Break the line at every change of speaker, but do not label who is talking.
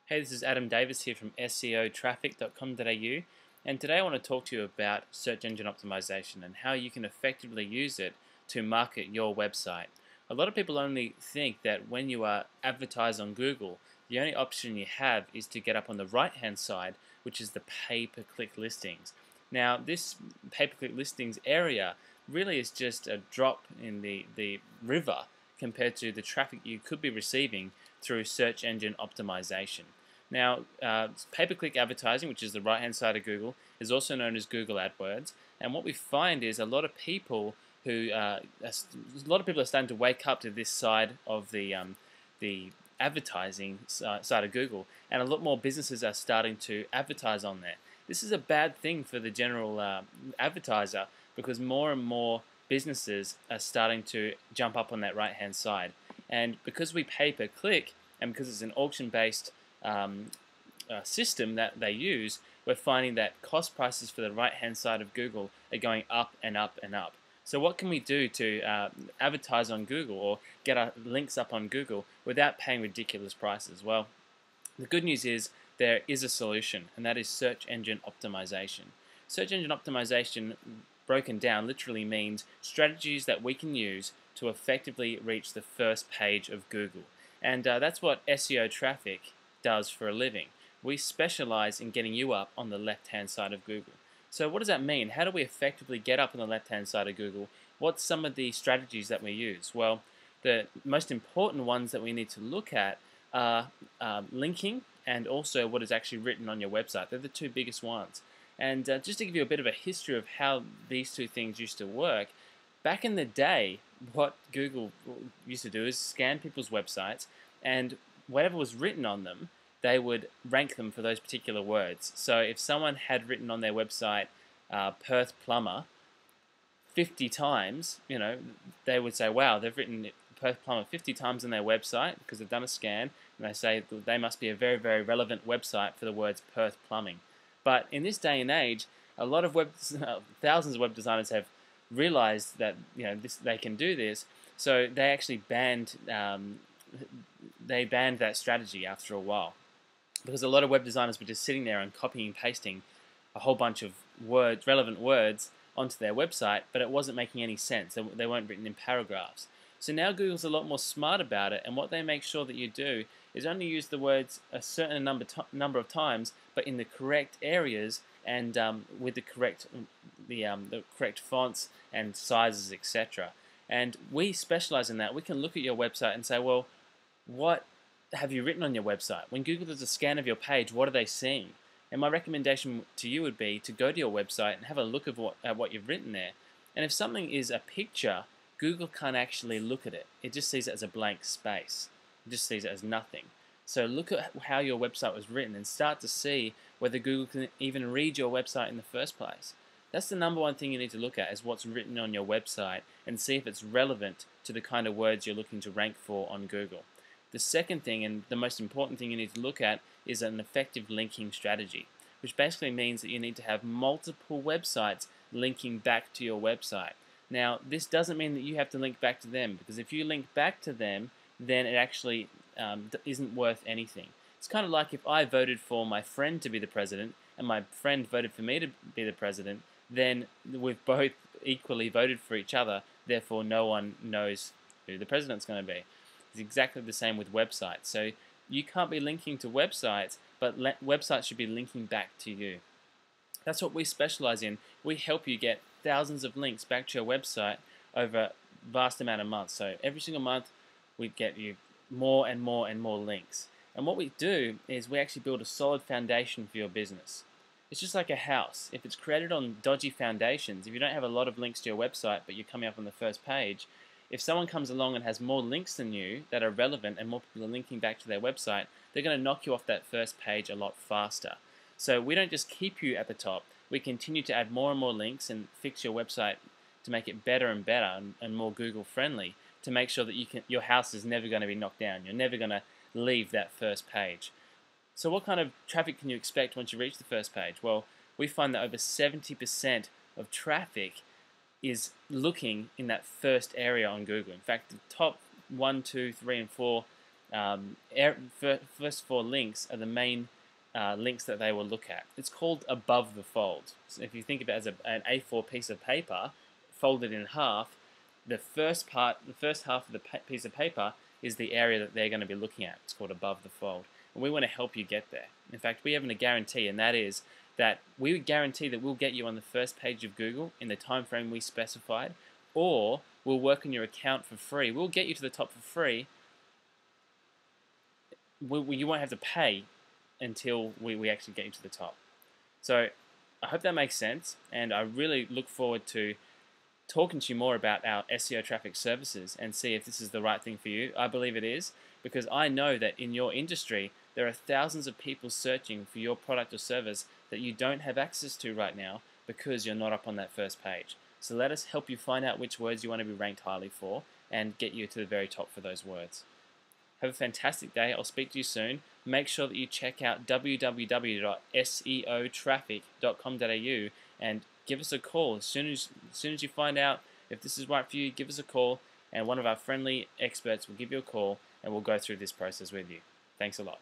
Hey, this is Adam Davis here from SEOtraffic.com.au, and today I want to talk to you about search engine optimization and how you can effectively use it to market your website. A lot of people only think that when you are advertised on Google, the only option you have is to get up on the right hand side, which is the pay-per-click listings. Now, this pay-per-click listings area really is just a drop in the river compared to the traffic you could be receiving through search engine optimization. Now, pay-per-click advertising, which is the right-hand side of Google, is also known as Google AdWords. And what we find is a lot of people are starting to wake up to this side of the advertising side of Google, and a lot more businesses are starting to advertise on there. This is a bad thing for the general advertiser because more and more businesses are starting to jump up on that right-hand side. And because we pay per click, and because it's an auction-based system that they use, we're finding that cost prices for the right-hand side of Google are going up and up and up. So what can we do to advertise on Google or get our links up on Google without paying ridiculous prices? Well, the good news is there is a solution, and that is search engine optimization. Search engine optimization, broken down, literally means strategies that we can use to effectively reach the first page of Google. And that's what SEOtraffic does for a living. We specialize in getting you up on the left-hand side of Google. So what does that mean? How do we effectively get up on the left-hand side of Google? What's some of the strategies that we use? Well, the most important ones that we need to look at are linking and also what is actually written on your website. They're the two biggest ones. And just to give you a bit of a history of how these two things used to work, back in the day, what Google used to do is scan people's websites, and whatever was written on them, they would rank them for those particular words. So if someone had written on their website Perth plumber 50 times, they would say, wow, they've written Perth plumber 50 times on their website because they've done a scan, and they say they must be a very, very relevant website for the words Perth plumbing. But in this day and age, a lot of thousands of web designers have realized that they can do this, so they actually banned that strategy after a while, because a lot of web designers were just sitting there and copying and pasting a whole bunch of relevant words onto their website, but it wasn't making any sense. They weren't written in paragraphs. So now Google's a lot more smart about it, and what they make sure that you do is only use the words a certain number of times, but in the correct areas and with the correct fonts and sizes, etc. And we specialize in that. We can look at your website and say, well, what have you written on your website? When Google does a scan of your page, what are they seeing? And my recommendation to you would be to go to your website and have a look at what you've written there. And if something is a picture, Google can't actually look at it. It just sees it as a blank space. It just sees it as nothing. So look at how your website was written and start to see whether Google can even read your website in the first place. That's the number one thing you need to look at, is what's written on your website, and see if it's relevant to the kind of words you're looking to rank for on Google. The second thing, and the most important thing you need to look at, is an effective linking strategy, which basically means that you need to have multiple websites linking back to your website. Now, this doesn't mean that you have to link back to them, because if you link back to them, then it actually isn't worth anything. It's kind of like if I voted for my friend to be the president and my friend voted for me to be the president, then we've both equally voted for each other, therefore no one knows who the president's going to be. It's exactly the same with websites. So you can't be linking to websites, but websites should be linking back to you. That's what we specialize in. We help you get thousands of links back to your website over a vast amount of months. So every single month we get you more and more and more links. And what we do is we actually build a solid foundation for your business. It's just like a house. If it's created on dodgy foundations, if you don't have a lot of links to your website but you're coming up on the first page, if someone comes along and has more links than you that are relevant and more people are linking back to their website, they're going to knock you off that first page a lot faster. So we don't just keep you at the top, we continue to add more and more links and fix your website to make it better and better and more Google friendly, to make sure that your house is never going to be knocked down. You're never going to leave that first page. So what kind of traffic can you expect once you reach the first page? Well, we find that over 70% of traffic is looking in that first area on Google. In fact, the top 1, 2, 3, and 4 First four links are the main links that they will look at. It's called above the fold. So if you think of it as an A4 piece of paper folded in half, the first half of the piece of paper is the area that they're going to be looking at. It's called above the fold. And we want to help you get there. In fact, we have a guarantee, and that is that we guarantee that we'll get you on the first page of Google in the time frame we specified, or we'll work on your account for free. We'll get you to the top for free. You won't have to pay until we actually get you to the top. So I hope that makes sense, and I really look forward to talking to you more about our SEO traffic services and see if this is the right thing for you. I believe it is, because I know that in your industry there are thousands of people searching for your product or service that you don't have access to right now because you're not up on that first page. So let us help you find out which words you want to be ranked highly for and get you to the very top for those words. Have a fantastic day. I'll speak to you soon. Make sure that you check out www.seotraffic.com.au and give us a call. As soon as you find out if this is right for you, give us a call, and one of our friendly experts will give you a call and we'll go through this process with you. Thanks a lot.